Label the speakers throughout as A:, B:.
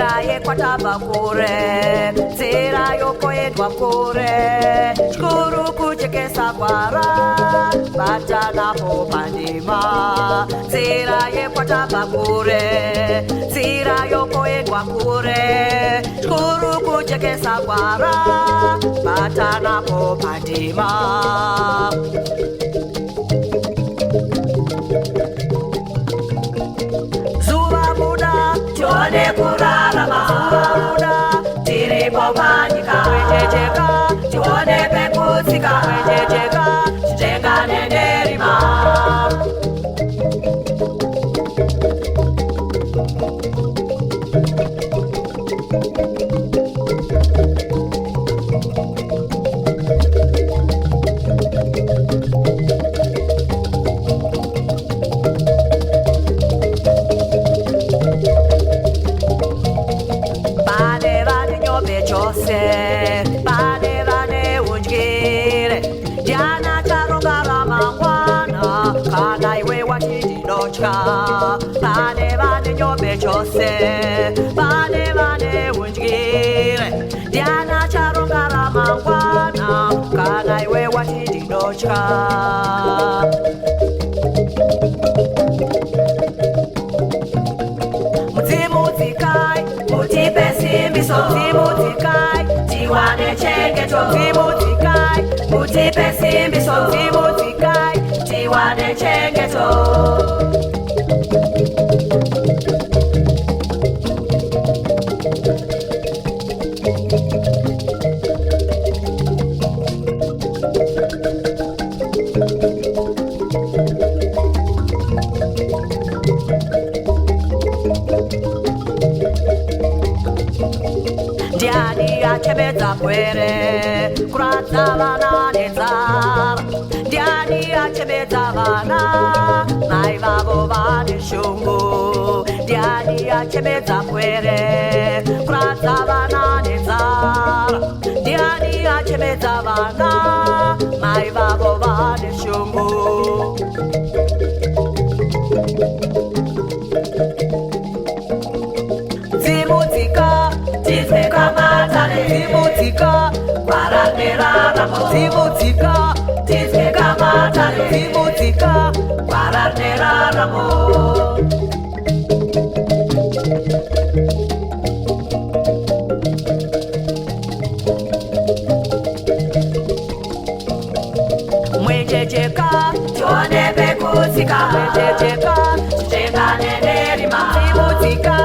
A: Nzira yekwatava kure, nzira yokoendwa kure, chikuru kuchekesa kwara, bata napo pandima. Nzira yekwatava kure, nzira yokoendwa kure, chikuru kuchekesa kwara, bata napo pandima. Zuva Buda, chone kurarama. Zuva Buda, tiri pomanyika. Wejejeka, chone pekutsika. Wejejeka, chitenga nenderima. Bane vane unjire Diana charonga ramangwana Kana iwe wachiti nochka Bane vane nyobe chose Bane vane unjire Diana charonga ramangwana Kana iwe wachiti nochka Mutimuzikai, mutipesimbiso Mutimuzikai, tiwane chengeto Mutimuzikai, mutipesimbiso Mutimuzikai, tiwane chengeto Ndiani achebedza kwere kuradza vana nenzara Ndiani achebedza vana mai vavo vane shungu Ndiani achebedza kwere kuradza vana nenzara Ndiani achebedza vana mai vavo vane shungu Zimudzika Tizveka matare Zimudzika Kwaranderaramo Zimudzika Tizveka matare Zimudzika Kwaranderaramo Mwenjejeka Chone pekutsika Mwenjejeka Chitenga nenderima Zimudzika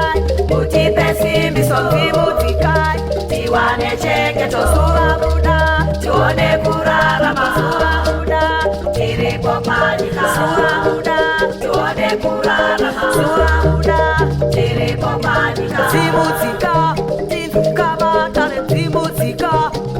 A: Mutipesimbiso Zimudzikai, tiwane chengeto Zuva Buda, tione kurarama Zuva Buda, tiri pomanyika Zuva Buda, tione kurarama Zuva Buda, tiri pomanyika Zimudzika, tizvika matare Zimudzika,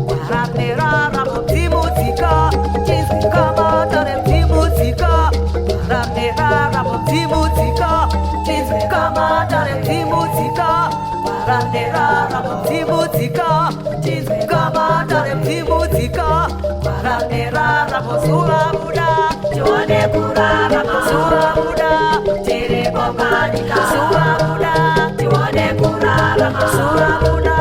A: kwaranderaramo Zimudzika, tizvika matare Zimudzika, kwaranderaramo Zimudzika, tizvika matare Zimudzika, kwaranderaramo Zimudzika, tizvika matare Zimudzika, kwaranderaramo Zuva Buda, tione kurarama Zuva Buda, tiri pomanyika Zuva Buda, tione kurarama Zuva Buda,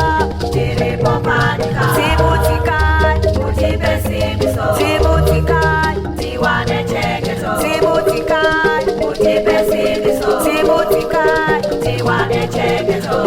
A: tiri pomanyika Zimudzikai, mutipesimbiso Zimudzikai, tiwane chengeto Zimudzikai, mutipesimbiso Zimudzikai, tiwane chengeto